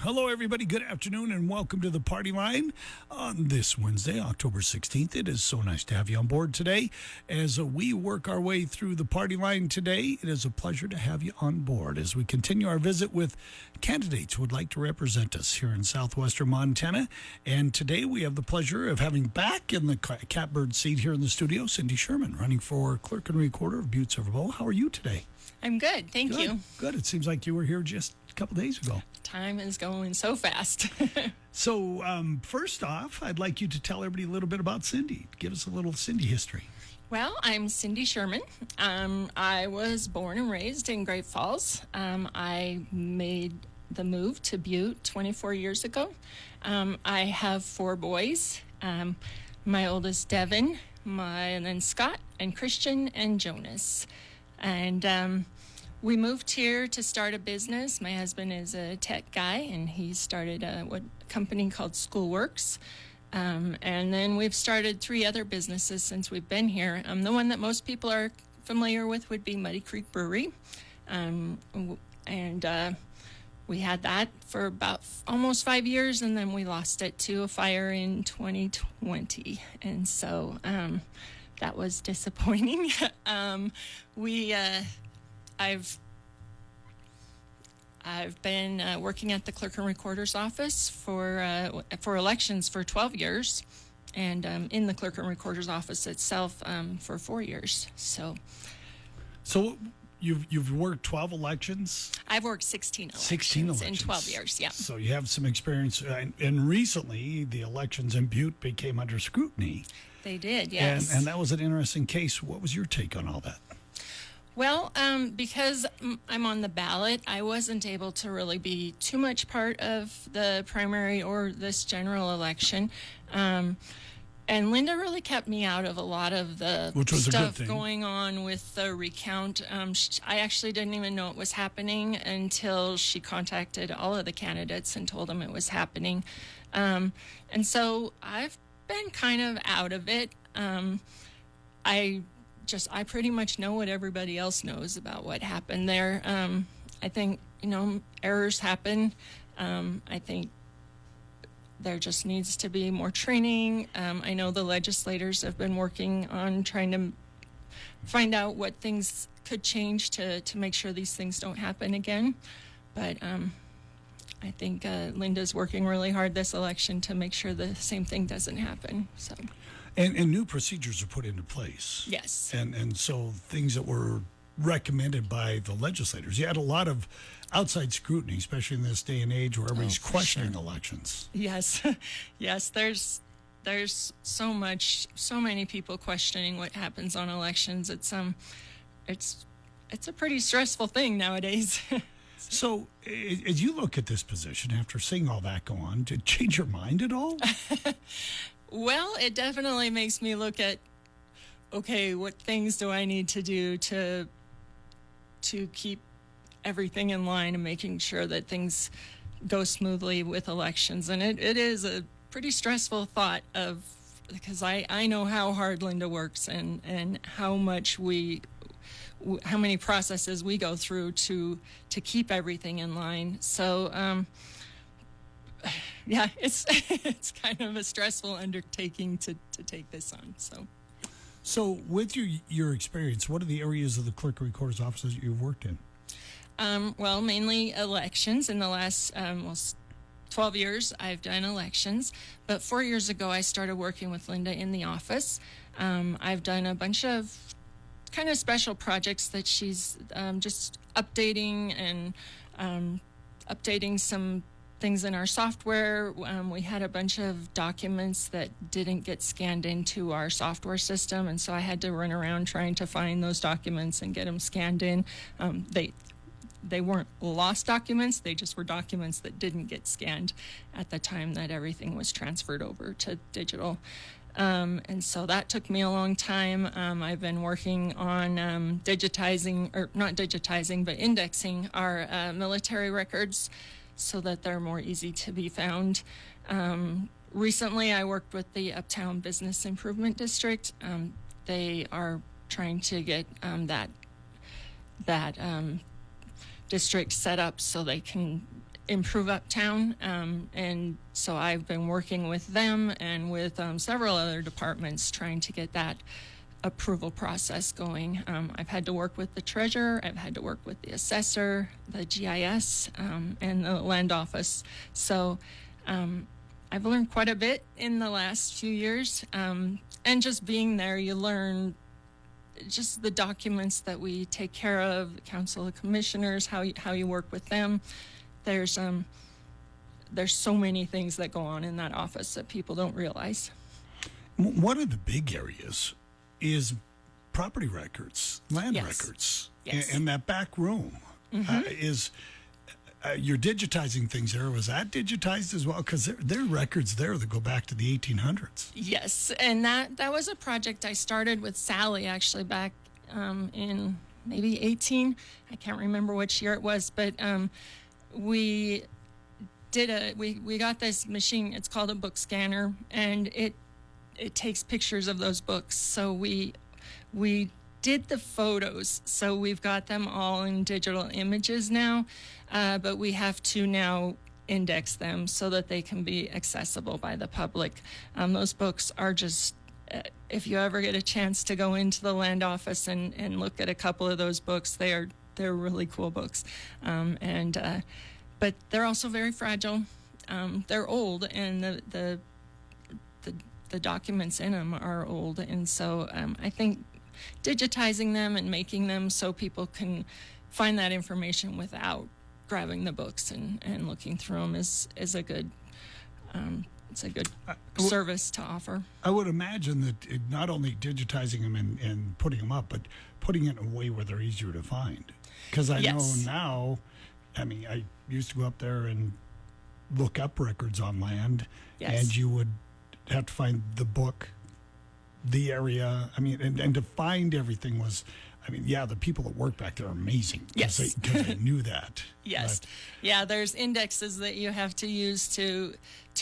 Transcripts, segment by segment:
Hello, everybody. Good afternoon, and welcome to the Party Line on this Wednesday, October 16th. It is so nice to have you on board today. As we work our way through the Party Line today, it is a pleasure to have you on board as we continue our visit with candidates who would like to represent us here in southwestern Montana. And today we have the pleasure of having back in the catbird seat here in the studio, Cindy Sherman, running for Clerk and Recorder of Butte-Silver Bow. How are you today? I'm good, thank you. Good. It seems like you were here just a couple days ago. Time is going so fast. So, first off, I'd like you to tell everybody a little bit about Cindy. Give us a little Cindy history. Well, I'm Cindy Sherman. I was born and raised in Great Falls. I made the move to Butte 24 years ago. I have 4 boys. My oldest, Devin, and then Scott, and Christian, and Jonas. And we moved here to start a business. My husband is a tech guy, and he started a company called Schoolworks. And then we've started 3 other businesses since we've been here. The one that most people are familiar with would be Muddy Creek Brewery. We had that for about almost 5 years, and then we lost it to a fire in 2020. And so that was disappointing. I've been working at the Clerk and Recorder's office for elections for 12 years, and in the Clerk and Recorder's office itself for 4 years. So you've worked 12 elections? I've worked 16 elections. 16 elections in 12 years. Yeah. So you have some experience, and recently the elections in Butte became under scrutiny. They did, yes. And that was an interesting case. What was your take on all that? Well, because I'm on the ballot, I wasn't able to really be too much part of the primary or this general election. And Linda really kept me out of a lot of the stuff going on with the recount. I actually didn't even know it was happening until she contacted all of the candidates and told them it was happening. And so I've been kind of out of it. I pretty much know what everybody else knows about what happened there. I think, errors happen. I think there just needs to be more training. I know the legislators have been working on trying to find out what things could change to make sure these things don't happen again. But I think Linda's working really hard this election to make sure the same thing doesn't happen. So. And new procedures are put into place. Yes. And so things that were recommended by the legislators. You had a lot of outside scrutiny, especially in this day and age where everybody's questioning elections. Yes. Yes, there's so many people questioning what happens on elections. It's a pretty stressful thing nowadays. So as you look at this position after seeing all that go on, did it change your mind at all? Well, it definitely makes me look at, okay, what things do I need to do to keep everything in line and making sure that things go smoothly with elections. And it is a pretty stressful thought because I know how hard Linda works and how many processes we go through to keep everything in line. So, yeah, it's kind of a stressful undertaking to take this on. So with your experience, what are the areas of the Clerk and Recorder's offices that you've worked in? Well, mainly elections. In the last 12 years, I've done elections. But 4 years ago, I started working with Linda in the office. I've done a bunch of kind of special projects that she's just updating and updating some things in our software. We had a bunch of documents that didn't get scanned into our software system, and so I had to run around trying to find those documents and get them scanned in. They weren't lost documents, they just were documents that didn't get scanned at the time that everything was transferred over to digital. And so that took me a long time. I've been working on indexing our military records so that they're more easy to be found. Recently, I worked with the Uptown Business Improvement District. They are trying to get that district set up so they can improve uptown, and so I've been working with them and with several other departments trying to get that approval process going. I've had to work with the treasurer, I've had to work with the assessor, the GIS, and the land office. So I've learned quite a bit in the last few years, and just being there, you learn just the documents that we take care of, the Council of Commissioners, how you work with them. There's so many things that go on in that office that people don't realize. One of the big areas is property records, land records, Yes. and that back room is. You're digitizing things there. Was that digitized as well? Because there are records there that go back to the 1800s. Yes, and that was a project I started with Sally actually back in maybe 18. I can't remember which year it was, but we got this machine. It's called a book scanner, and it takes pictures of those books. So we did the photos, so we've got them all in digital images now, but we have to now index them so that they can be accessible by the public. Those books are just, if you ever get a chance to go into the land office and look at a couple of those books, they're really cool books, but they're also very fragile. They're old, and the documents in them are old, and so I think digitizing them and making them so people can find that information without grabbing the books and looking through them is a good service to offer. I would imagine that not only digitizing them and putting them up, but putting it in a way where they're easier to find. Because I know now, I mean, I used to go up there and look up records on land, and you would have to find the book, the area. I mean, and to find everything was, I mean, the people that work back there are amazing. Because they knew that. Yes. But, there's indexes that you have to use to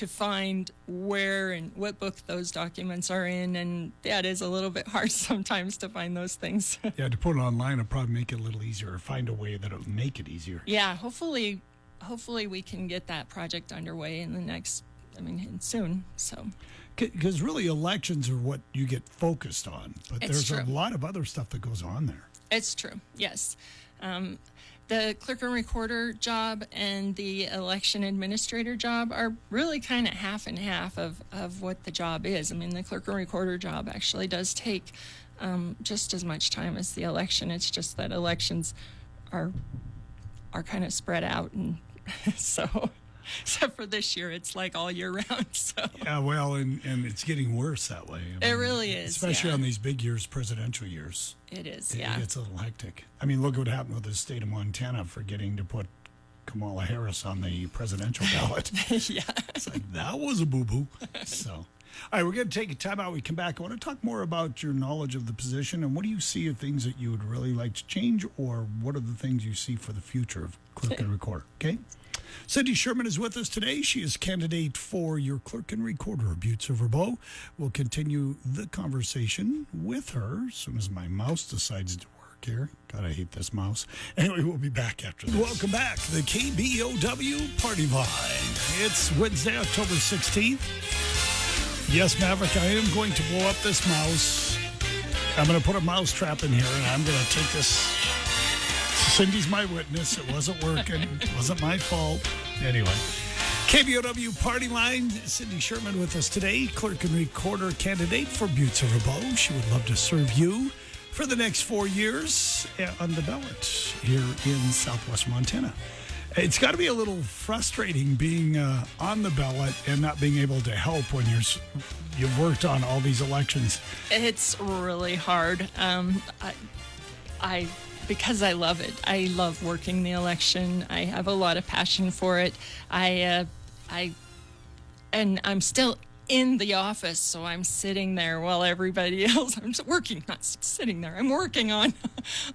find where and what book those documents are in, and it is a little bit hard sometimes to find those things. to put it online will probably make it a little easier, or find a way that it'll make it easier. Yeah, hopefully we can get that project underway in the next, soon, so. Because really elections are what you get focused on, but It's there's true. a lot of other stuff that goes on there. It's true, yes. The clerk and recorder job and the election administrator job are really kind of half and half of what the job is. I mean, the clerk and recorder job actually does take just as much time as the election. It's just that elections are kind of spread out, and so except for this year, it's like all year round. So Yeah, well, and it's getting worse that way. It really is, especially on these big years, presidential years. it is, It yeah. gets a little hectic. I mean, look what happened with the state of Montana forgetting to put Kamala Harris on the presidential ballot. Yeah. It's like, that was a boo-boo. So, all right, we're going to take a time out. We come back. I want to talk more about your knowledge of the position, and what do you see of things that you would really like to change, or what are the things you see for the future of clerk and recorder, okay? Cindy Sherman is with us today. She is candidate for your clerk and recorder of Butte-Silver Bow. We'll continue the conversation with her as soon as my mouse decides to work here. God, I hate this mouse. Anyway, we'll be back after this. Welcome back to the KBOW Party Line. It's Wednesday, October 16th. Yes, Maverick, I am going to blow up this mouse. I'm going to put a mouse trap in here, and I'm going to take this. Cindy's my witness. It wasn't working. It wasn't my fault. Anyway, KBOW Party Line. Cindy Sherman with us today, clerk and recorder candidate for Butte-Silver Bow. She would love to serve you for the next 4 years on the ballot here in Southwest Montana. It's got to be a little frustrating being on the ballot and not being able to help when you've worked on all these elections. It's really hard. I because I love it. I love working the election. I have a lot of passion for it. And I'm still in the office, so I'm sitting there while everybody else, I'm working, not sitting there, I'm working on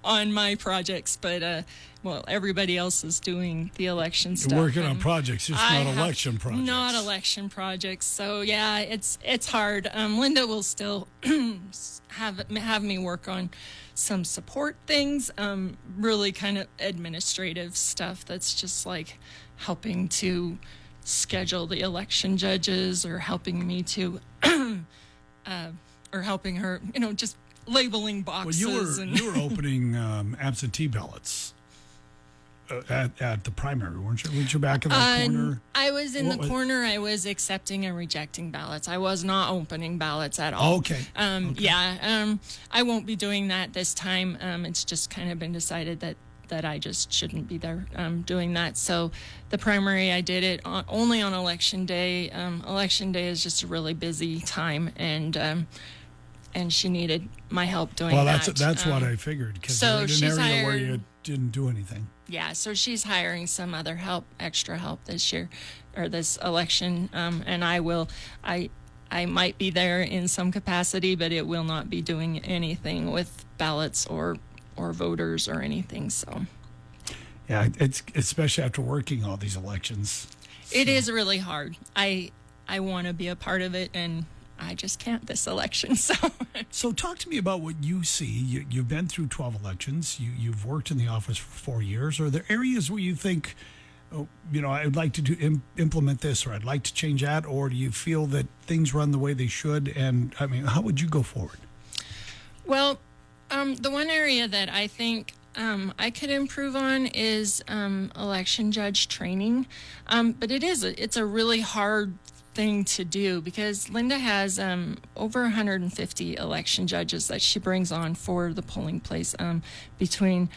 my projects, but well, everybody else is doing the election stuff. You're working on projects, just not election projects. Not election projects. So yeah, it's hard. Linda will still have me work on some support things, really kind of administrative stuff that's just like helping to schedule the election judges, or helping me to or helping her, just labeling boxes. Well, you were opening absentee ballots at the primary, weren't you? Weren't you back in that corner? I was in the corner. I was accepting and rejecting ballots. I was not opening ballots at all. Okay. Yeah. I won't be doing that this time. It's just kind of been decided that I just shouldn't be there doing that. So the primary, I did it only on election day. Election day is just a really busy time, and she needed my help doing that. Well, that's what I figured, because so you're in an area where you didn't do anything. Yeah, so she's hiring some other extra help this year, or this election, and I might be there in some capacity, but it will not be doing anything with ballots or voters or anything. So yeah, it's especially after working all these elections. It is really hard. I want to be a part of it, and I just can't this election. So talk to me about what you see. You've been through 12 elections. You've worked in the office for 4 years. Are there areas where you think, I'd like to implement this, or I'd like to change that, or do you feel that things run the way they should? And I mean, how would you go forward? Well, the one area that I think I could improve on is election judge training, but it's a really hard thing to do, because Linda has over 150 election judges that she brings on for the polling place, between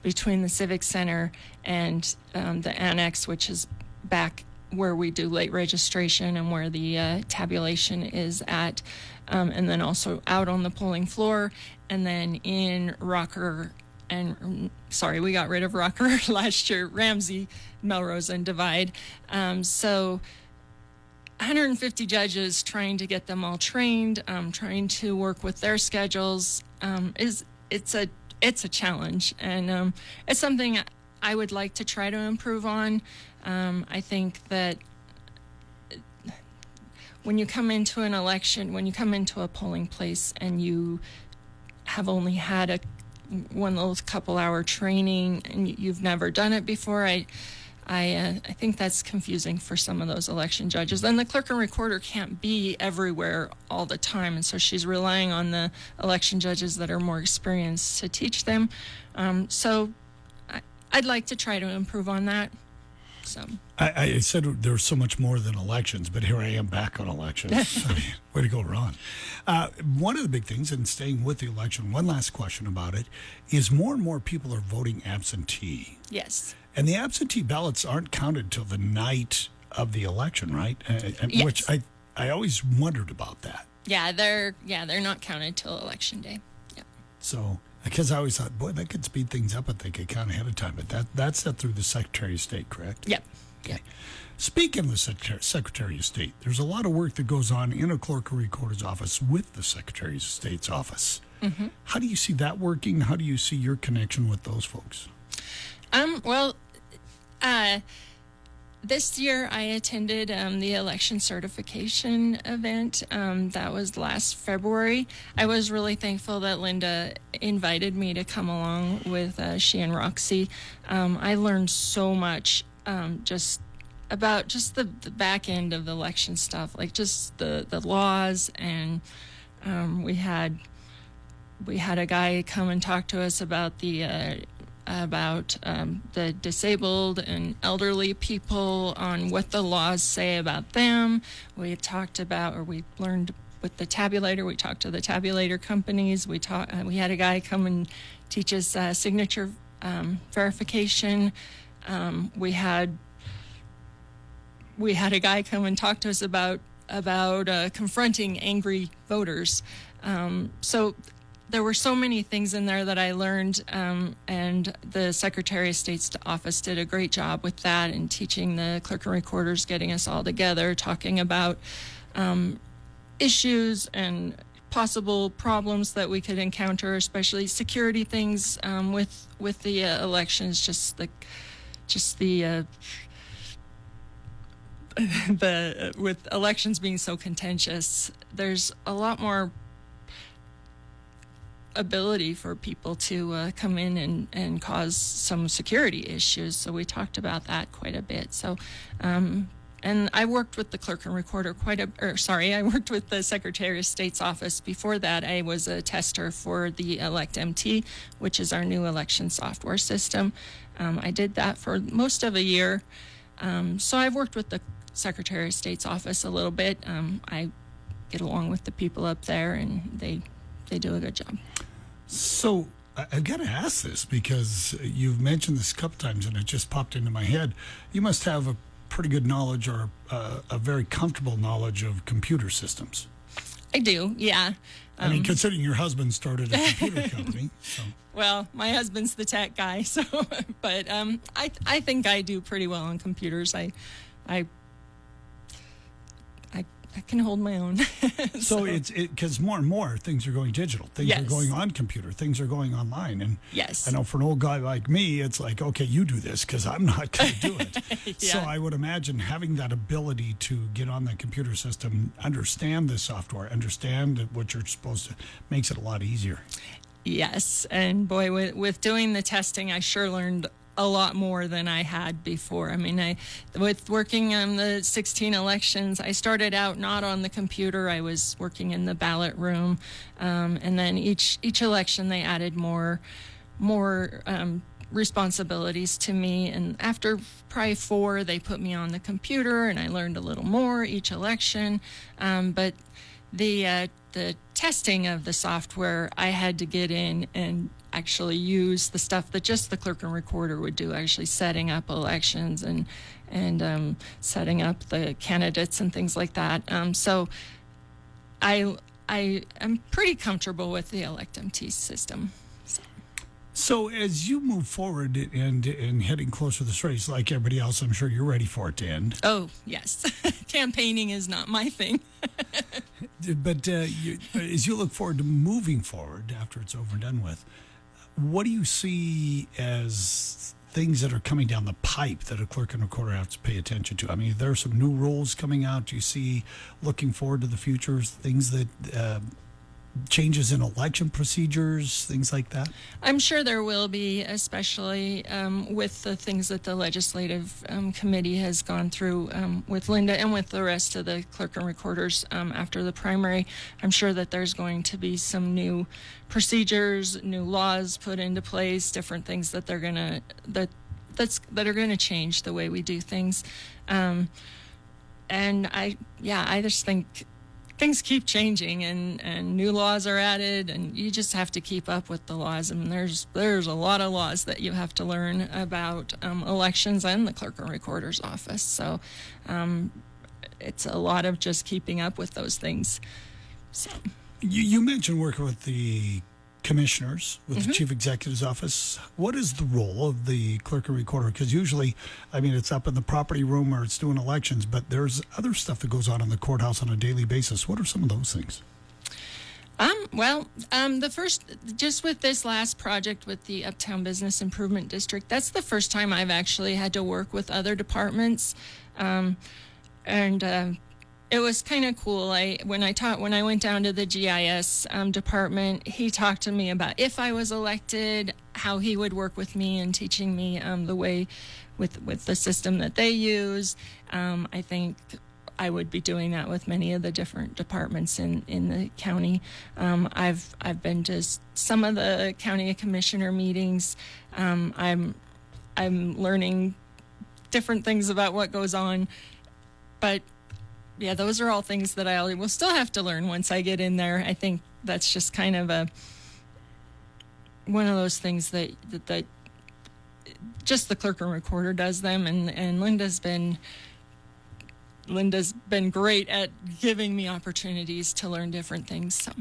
the Civic Center and the Annex, which is back where we do late registration and where the tabulation is at, and then also out on the polling floor, and then in Rocker. And sorry, we got rid of Rocker last year, Ramsey, Melrose, and Divide. So 150 judges, trying to get them all trained, trying to work with their schedules, it's a challenge, and it's something I would like to try to improve on. I think that when you come into an election, when you come into a polling place and you have only had one of those couple-hour training and you've never done it before, I think that's confusing for some of those election judges. And the clerk and recorder can't be everywhere all the time, and so she's relying on the election judges that are more experienced to teach them. So I'd like to try to improve on that. So I said there's so much more than elections, but here I am back on elections. I mean, way to go, Ron. One of the big things, and staying with the election, one last question about it, is more and more people are voting absentee. Yes. And the absentee ballots aren't counted till the night of the election, right? Yes. Which I always wondered about that. Yeah, they're not counted till election day. Yeah. So, because I always thought, boy, that could speed things up if they could count ahead of time. But that's set through the Secretary of State, correct? Yep. Okay. Yep. Speaking of the Secretary of State, there's a lot of work that goes on in a clerk or recorder's office with the Secretary of State's office. Mm-hmm. How do you see that working? How do you see your connection with those folks? Well, this year I attended the election certification event. That was last February. I was really thankful that Linda invited me to come along with she and Roxy. I learned so much just about the back end of the election stuff, like just the laws, and we had a guy come and talk to us about the disabled and elderly people, on what the laws say about them. We learned with the tabulator. We talked to the tabulator companies. We had a guy come and teach us signature verification. We had a guy come and talk to us about confronting angry voters. So there were so many things in there that I learned, and the Secretary of State's office did a great job with that, and teaching the clerk and recorders, getting us all together, talking about issues and possible problems that we could encounter, especially security things with the elections. Just the with elections being so contentious, there's a lot more ability for people to come in and cause some security issues. So we talked about that quite a bit. So, and I worked with the clerk and recorder I worked with the Secretary of State's office. Before that, I was a tester for the ElectMT, which is our new election software system. I did that for most of a year. So I've worked with the Secretary of State's office a little bit. I get along with the people up there, and they do a good job. So I've got to ask this because you've mentioned this a couple times and it just popped into my head. You must have a pretty good knowledge or a very comfortable knowledge of computer systems. I do, yeah. I mean, considering your husband started a computer company. So. Well, my husband's the tech guy, so but I think I do pretty well on computers. I can hold my own. So it's because more and more things are going digital. Things are going on computer. Things are going online. And yes. I know for an old guy like me, it's like, okay, you do this because I'm not going to do it. Yeah. So I would imagine having that ability to get on the computer system, understand the software, understand what you're supposed to, makes it a lot easier. Yes. And boy, with doing the testing, I sure learned a lot more than I had before. I mean, with working on the 16 elections, I started out not on the computer. I was working in the ballot room, and then each election they added more responsibilities to me. And after probably 4, they put me on the computer, and I learned a little more each election. But the testing of the software, I had to get in and actually use the stuff that just the clerk and recorder would do, actually setting up elections and setting up the candidates and things like that. So I am pretty comfortable with the ElectMT system. So as you move forward and heading closer to this race, like everybody else, I'm sure you're ready for it to end. Oh, yes. Campaigning is not my thing. But as you look forward to moving forward after it's over and done with, what do you see as things that are coming down the pipe that a clerk and recorder have to pay attention to? I mean, there are some new rules coming out. Do you see, looking forward to the future, things that changes in election procedures, things like that? I'm sure there will be, especially with the things that the legislative committee has gone through with Linda and with the rest of the clerk and recorders after the primary. I'm sure that there's going to be some new procedures, new laws put into place, different things that they're gonna that are going to change the way we do things. And I just think things keep changing and new laws are added, and you just have to keep up with the laws. I mean, there's a lot of laws that you have to learn about elections and the clerk and recorder's office. So it's a lot of just keeping up with those things. So you mentioned working with the commissioners, with the chief executive's office. What is the role of the clerk and recorder? Because usually, I mean, it's up in the property room or it's doing elections, but there's other stuff that goes on in the courthouse on a daily basis. What are some of those things? The first, just with this last project with the Uptown Business Improvement District, that's the first time I've actually had to work with other departments. It was kind of cool. When I went down to the GIS department, he talked to me about if I was elected, how he would work with me and teaching me the way with the system that they use. I think I would be doing that with many of the different departments in the county. I've been to some of the county commissioner meetings. I'm learning different things about what goes on, but yeah, those are all things that I will still have to learn once I get in there. I think that's just kind of one of those things that just the clerk and recorder does them, and Linda's been great at giving me opportunities to learn different things. So.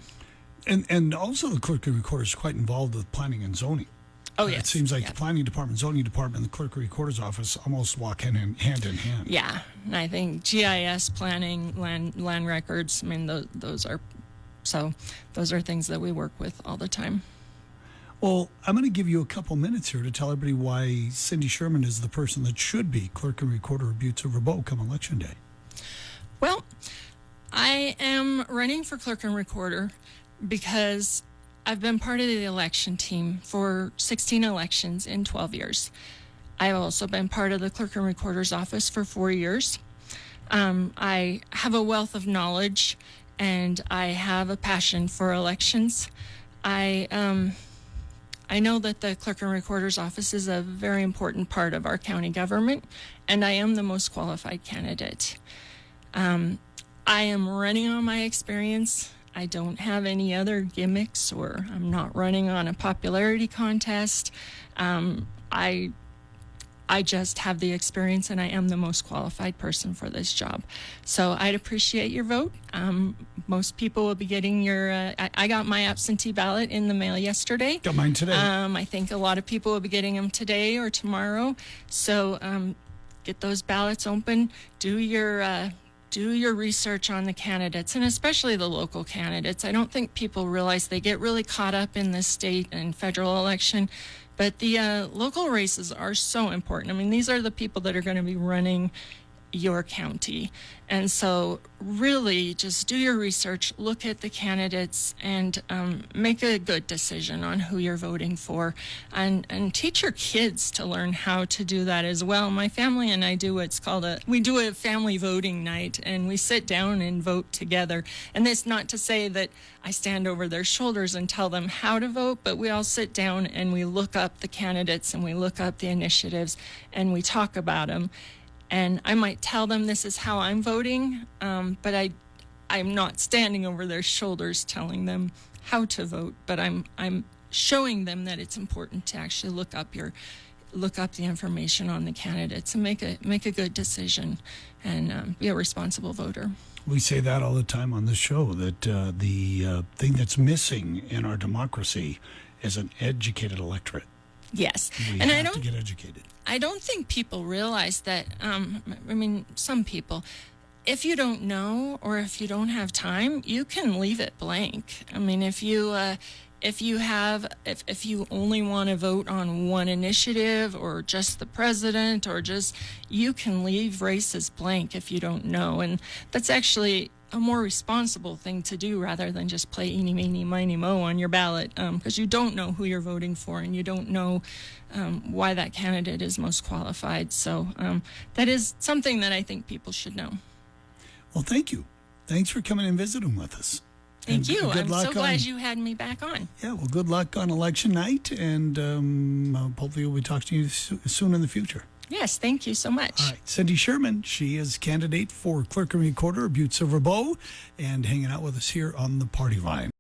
And also the clerk and recorder is quite involved with planning and zoning. Oh, It yes. seems like Yeah. the planning department, zoning department, and the clerk recorder's office almost walk hand in hand. Yeah, and I think GIS planning, land records. I mean, those are things that we work with all the time. Well, I'm going to give you a couple minutes here to tell everybody why Cindy Sherman is the person that should be clerk and recorder of Butte-Silver Bow come election day. Well, I am running for clerk and recorder because I've been part of the election team for 16 elections in 12 years. I've also been part of the clerk and recorder's office for 4 years. I have a wealth of knowledge and I have a passion for elections. I know that the clerk and recorder's office is a very important part of our county government, and I am the most qualified candidate. I am running on my experience. I don't have any other gimmicks, or I'm not running on a popularity contest. I just have the experience, and I am the most qualified person for this job. So I'd appreciate your vote. Most people will be getting your, I got my absentee ballot in the mail yesterday. Got mine today. I think a lot of people will be getting them today or tomorrow. So get those ballots open, do your research on the candidates, and especially the local candidates. I don't think people realize they get really caught up in the state and federal election, but the local races are so important. I mean, these are the people that are going to be running your county. And so really just do your research, look at the candidates, and make a good decision on who you're voting for, and teach your kids to learn how to do that as well. My family and I do what's called a family voting night, and we sit down and vote together. And that's not to say that I stand over their shoulders and tell them how to vote, but we all sit down and we look up the candidates and we look up the initiatives and we talk about them. And I might tell them this is how I'm voting, but I'm not standing over their shoulders telling them how to vote. But I'm showing them that it's important to actually look up the information on the candidates and make a good decision and be a responsible voter. We say that all the time on this show, that the thing that's missing in our democracy is an educated electorate. Yes, We and have to get educated. I don't think people realize that. I mean, some people, if you don't know or if you don't have time, you can leave it blank. I mean, if you only want to vote on one initiative or just the president or you can leave races blank if you don't know, and that's actually a more responsible thing to do rather than just play eeny, meeny, miny, mo on your ballot, because you don't know who you're voting for and you don't know why that candidate is most qualified. So that is something that I think people should know. Well, thank you. Thanks for coming and visiting with us. Thank And you. good I'm luck so glad you had me back on. Yeah, well, good luck on election night, and hopefully we'll be talking to you soon in the future. Yes, thank you so much. All right, Cindy Sherman, she is candidate for clerk and recorder of Butte-Silver Bow, and hanging out with us here on the Party Line.